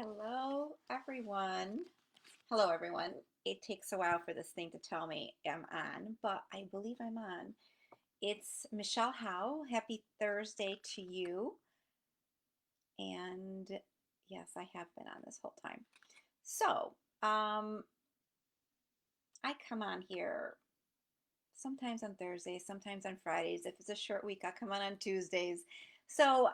Hello, everyone. Hello, everyone. It takes a while for this thing to tell me I'm on, but I believe I'm on. It's Michelle Howe. Happy Thursday to you. And yes, I have been on this whole time. So, I come on here sometimes on Thursdays, sometimes on Fridays. If it's a short week, I'll come on Tuesdays. So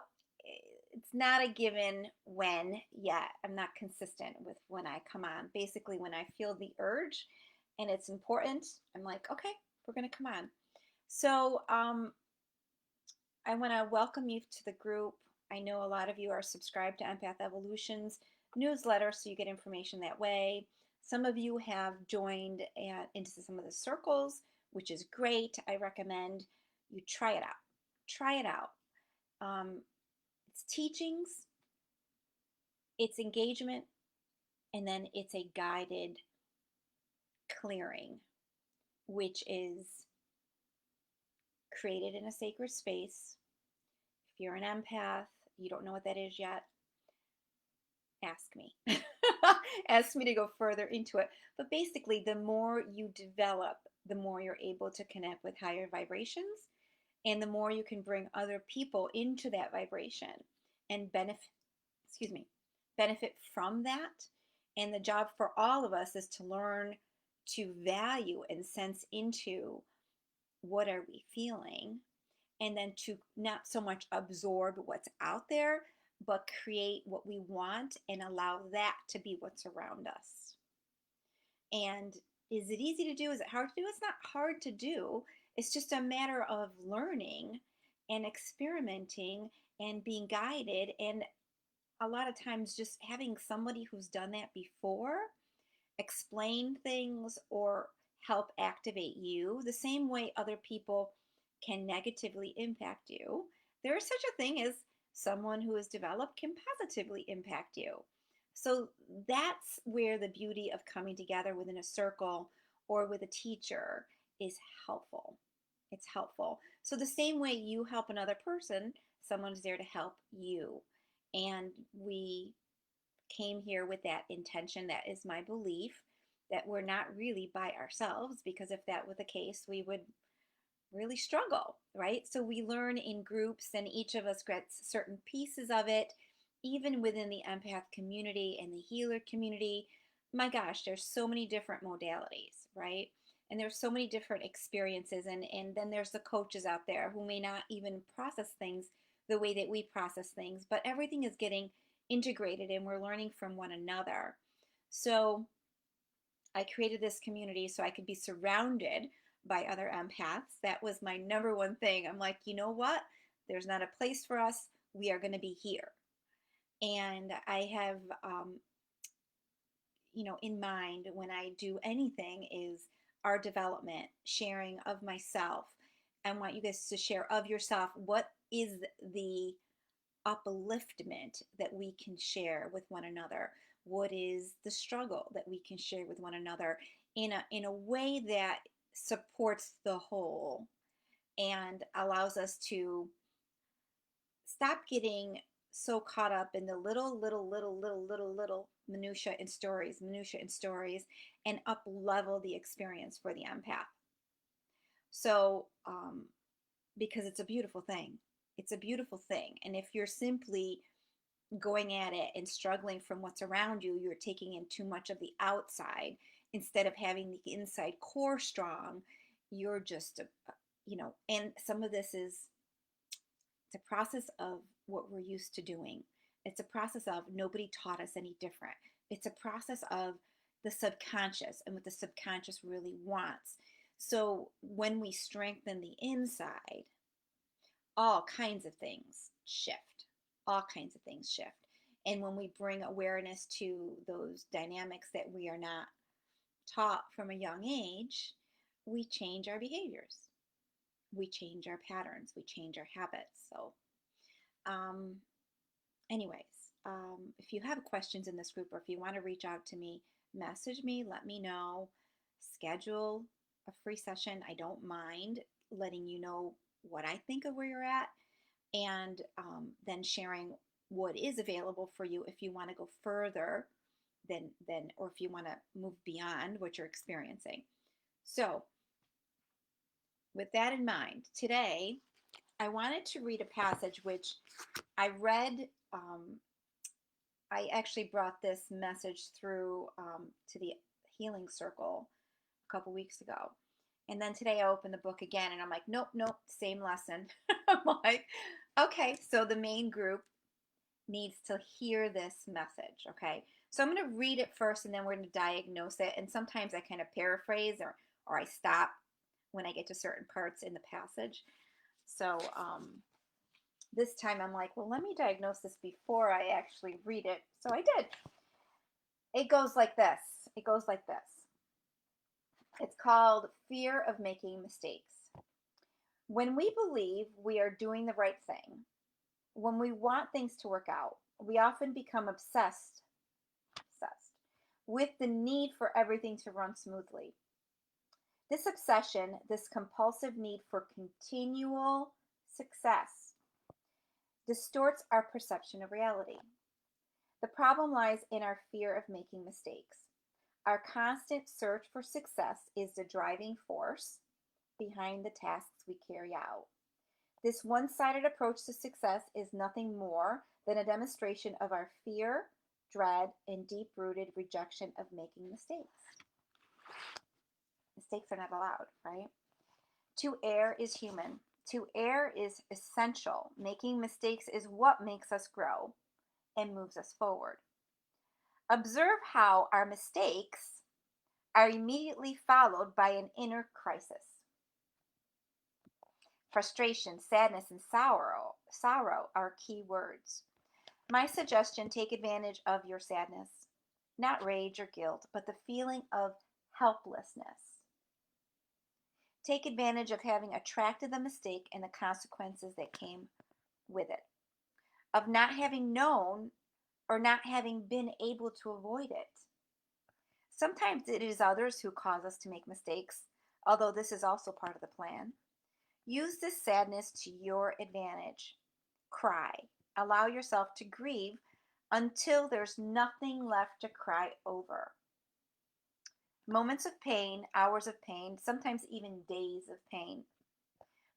it's not a given when yet. I'm not consistent with when I come on. Basically, when I feel the urge and it's important, I'm like, okay, we're going to come on. So I want to welcome you to the group. I know a lot of you are subscribed to Empath Evolution's newsletter, so you get information that way. Some of you have joined into some of the circles, which is great. I recommend you try it out. Try it out. It's teachings, it's engagement, and then it's a guided clearing, which is created in a sacred space. If you're an empath, you don't know what that is yet, ask me. Ask me to go further into it. But basically, the more you develop, the more you're able to connect with higher vibrations, and the more you can bring other people into that vibration and benefit from that. And the job for all of us is to learn to value and sense into what are we feeling, and then to not so much absorb what's out there, but create what we want and allow that to be what's around us. And is it easy to do? Is it hard to do? It's not hard to do. It's just a matter of learning and experimenting and being guided, and a lot of times just having somebody who's done that before explain things or help activate you the same way other people can negatively impact you. There is such a thing as someone who is developed can positively impact you. So that's where the beauty of coming together within a circle or with a teacher is helpful. It's helpful. So the same way you help another person, someone's there to help you. And we came here with that intention. That is my belief, that we're not really by ourselves, because if that were the case, we would really struggle, right? So we learn in groups, and each of us gets certain pieces of it, even within the empath community and the healer community. My gosh, there's so many different modalities, right? And there's so many different experiences, and then there's the coaches out there who may not even process things the way that we process things, but everything is getting integrated and we're learning from one another. So I created this community so I could be surrounded by other empaths. That was my number one thing. I'm like, you know what? There's not a place for us. We are going to be here. And I have, in mind when I do anything is our development, sharing of myself. I want you guys to share of yourself. What is the upliftment that we can share with one another? What is the struggle that we can share with one another in a way that supports the whole and allows us to stop getting so caught up in the little minutia and stories, and up level the experience for the empath. So, because it's a beautiful thing. It's a beautiful thing. And if you're simply going at it and struggling from what's around you, you're taking in too much of the outside instead of having the inside core strong. You're just, and some of this is, it's a process of what we're used to doing. It's a process of nobody taught us any different. It's a process of the subconscious and what the subconscious really wants. So when we strengthen the inside, all kinds of things shift. All kinds of things shift. And when we bring awareness to those dynamics that we are not taught from a young age, we change our behaviors. We change our patterns. We change our habits. So, um, anyways, if you have questions in this group, or if you want to reach out to me, message me, let me know, schedule a free session. I don't mind letting you know what I think of where you're at, and then sharing what is available for you if you want to go further than or if you want to move beyond what you're experiencing. So, with that in mind, today I wanted to read a passage which I read. I actually brought this message through to the healing circle a couple weeks ago. And then today I opened the book again and I'm like, nope, nope, same lesson. I'm like, okay, so the main group needs to hear this message, okay? So I'm going to read it first and then we're going to diagnose it. And sometimes I kind of paraphrase or I stop when I get to certain parts in the passage. So this time I'm like, well, let me diagnose this before I actually read it. So I did. It goes like this. It goes like this. It's called Fear of Making Mistakes. When we believe we are doing the right thing, when we want things to work out, we often become obsessed with the need for everything to run smoothly. This obsession, this compulsive need for continual success, distorts our perception of reality. The problem lies in our fear of making mistakes. Our constant search for success is the driving force behind the tasks we carry out. This one-sided approach to success is nothing more than a demonstration of our fear, dread, and deep-rooted rejection of making mistakes. Mistakes are not allowed, right? To err is human. To err is essential. Making mistakes is what makes us grow and moves us forward. Observe how our mistakes are immediately followed by an inner crisis. Frustration, sadness, and sorrow are key words. My suggestion, take advantage of your sadness, not rage or guilt, but the feeling of helplessness. Take advantage of having attracted the mistake and the consequences that came with it, of not having known or not having been able to avoid it. Sometimes it is others who cause us to make mistakes, although this is also part of the plan. Use this sadness to your advantage. Cry. Allow yourself to grieve until there's nothing left to cry over. Moments of pain, hours of pain, sometimes even days of pain.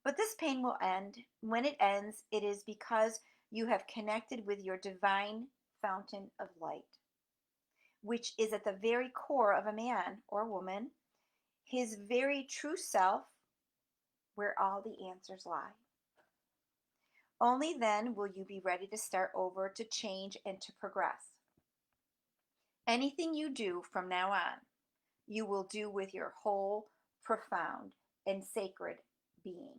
But this pain will end. When it ends, it is because you have connected with your divine fountain of light, which is at the very core of a man or woman, his very true self, where all the answers lie. Only then will you be ready to start over, to change, and to progress. Anything you do from now on, you will do with your whole, profound, and sacred being.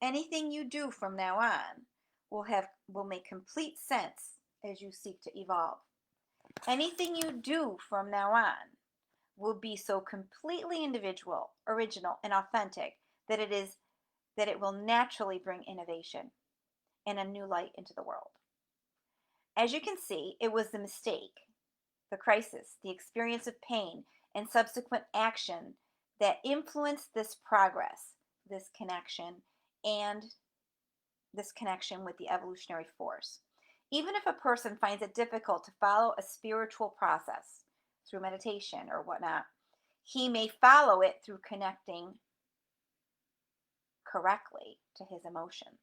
Anything you do from now on will make complete sense as you seek to evolve. Anything you do from now on will be so completely individual, original, and authentic that it will naturally bring innovation and a new light into the world. As you can see, it was the mistake, the crisis, the experience of pain, and subsequent action that influenced this progress, this connection, and this connection with the evolutionary force. Even if a person finds it difficult to follow a spiritual process through meditation or whatnot, he may follow it through connecting correctly to his emotions.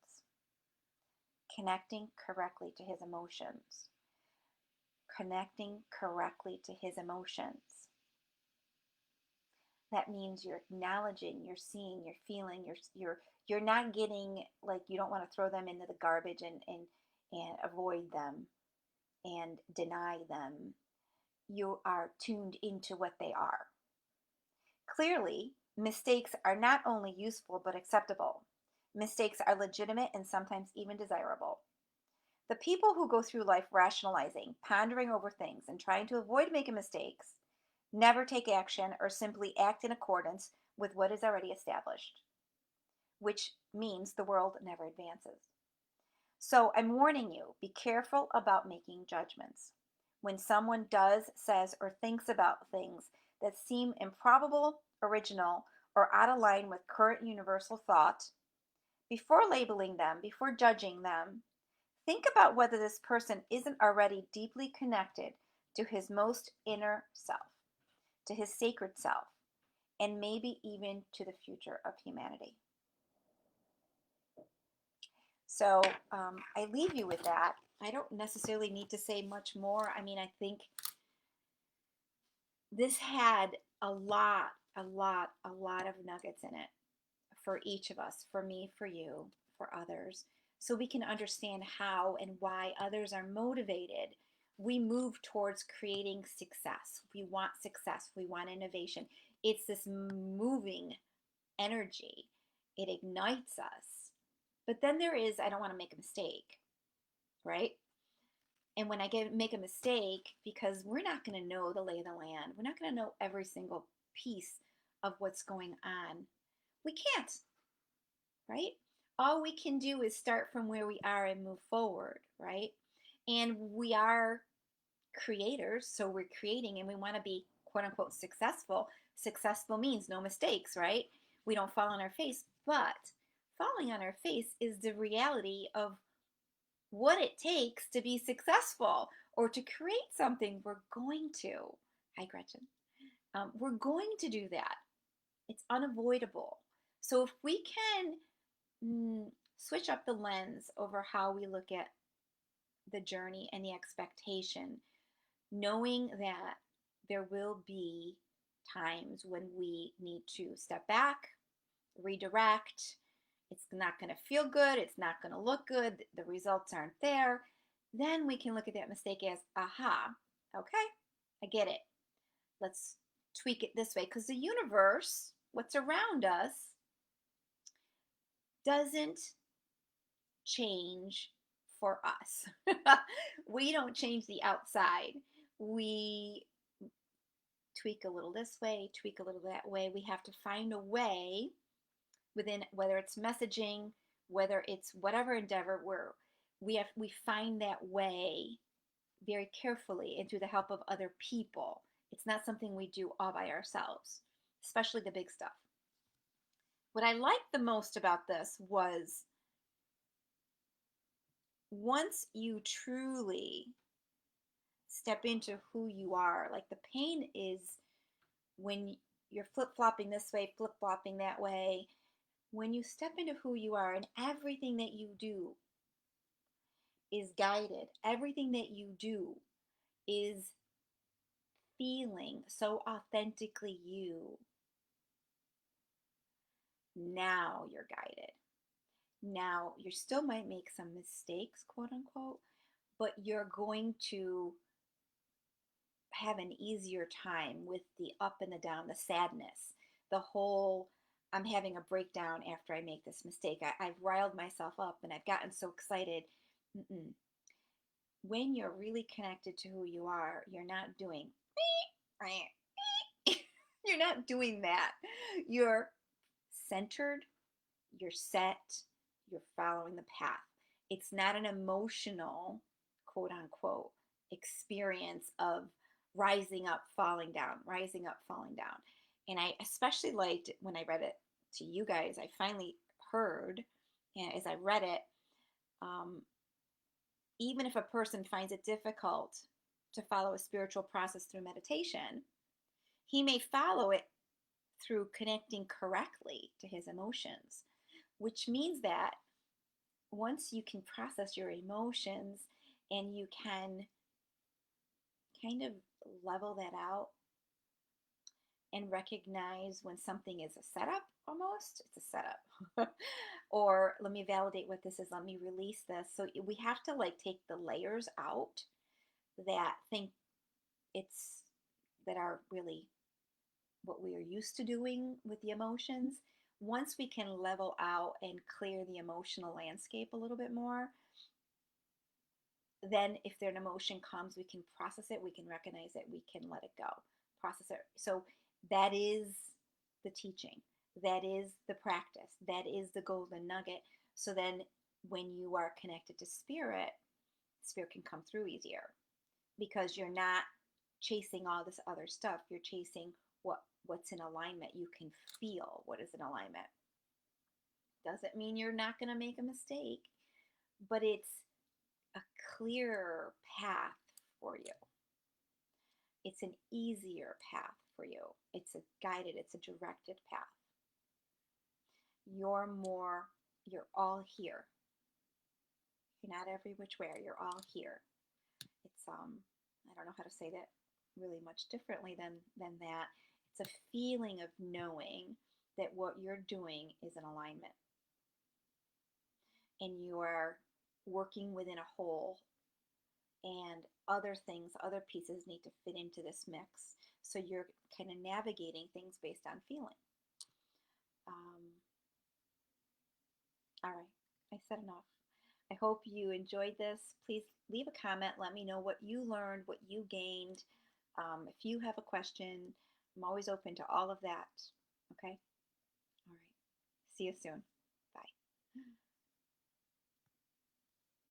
Connecting correctly to his emotions. Connecting correctly to his emotions. That means you're acknowledging, you're seeing, you're feeling, you're not getting, like, you don't want to throw them into the garbage and avoid them and deny them. You are tuned into what they are. Clearly, mistakes are not only useful but acceptable. Mistakes are legitimate and sometimes even desirable. The people who go through life rationalizing, pondering over things, and trying to avoid making mistakes never take action or simply act in accordance with what is already established, which means the world never advances. So I'm warning you, be careful about making judgments. When someone does, says, or thinks about things that seem improbable, original, or out of line with current universal thought, before labeling them, before judging them, Think about whether this person isn't already deeply connected to his most inner self, to his sacred self, and maybe even to the future of humanity. So I leave you with that. I don't necessarily need to say much more. I mean, I think this had a lot of nuggets in it for each of us, for me, for you, for others, so we can understand how and why others are motivated. We move towards creating success. We want success. We want innovation. It's this moving energy. It ignites us. But then there is, I don't want to make a mistake, right? And when make a mistake, because we're not going to know the lay of the land, we're not going to know every single piece of what's going on. We can't, right? All we can do is start from where we are and move forward, right? And we are creators, so we're creating and we want to be quote unquote successful. Successful means no mistakes, right? We don't fall on our face, but falling on our face is the reality of what it takes to be successful or to create something. We're going to. Hi, Gretchen. We're going to do that. It's unavoidable. So if we can switch up the lens over how we look at the journey and the expectation, knowing that there will be times when we need to step back, redirect. It's not going to feel good. It's not going to look good. The results aren't there. Then we can look at that mistake as, aha, okay, I get it. Let's tweak it this way. Because the universe, what's around us, doesn't change for us. We don't change the outside. We tweak a little this way, tweak a little that way. We have to find a way within, whether it's messaging, whether it's whatever endeavor we find that way very carefully and through the help of other people. It's not something we do all by ourselves, especially the big stuff. What I liked the most about this was once you truly step into who you are, like the pain is when you're flip-flopping this way, flip-flopping that way. When you step into who you are and everything that you do is guided, everything that you do is feeling so authentically you, now you're guided. Now, you still might make some mistakes, quote unquote, but you're going to have an easier time with the up and the down, the sadness, the whole I'm having a breakdown after I make this mistake. I've riled myself up and I've gotten so excited. Mm-mm. When you're really connected to who you are, you're not doing you're not doing that. You're centered, you're set, you're following the path. It's not an emotional, quote unquote, experience of rising up, falling down, rising up, falling down. And I especially liked when I read it to you guys, I finally heard, and as I read it, um, even if a person finds it difficult to follow a spiritual process through meditation, he may follow it through connecting correctly to his emotions, which means that once you can process your emotions and you can kind of level that out and recognize when something is a setup, almost, it's a setup. Or let me validate what this is, let me release this. So we have to like take the layers out that think it's that are really what we are used to doing with the emotions. Once we can level out and clear the emotional landscape a little bit more, then if there an emotion comes, we can process it, we can recognize it, we can let it go, process it. So that is the teaching, that is the practice, that is the golden nugget. So then when you are connected to spirit, spirit can come through easier because you're not chasing all this other stuff. You're chasing what's in alignment. You can feel what is in alignment. Doesn't mean you're not going to make a mistake, but it's clearer path for you. It's an easier path for you. It's a guided, it's a directed path. You're all here. You're not every which way, you're all here. It's I don't know how to say that really much differently than that. It's a feeling of knowing that what you're doing is in alignment. And you are working within a whole, and other things, other pieces need to fit into this mix. So you're kind of navigating things based on feeling. All right, I said enough. I hope you enjoyed this. Please leave a comment. Let me know what you learned, what you gained. If you have a question, I'm always open to all of that. Okay? All right. See you soon.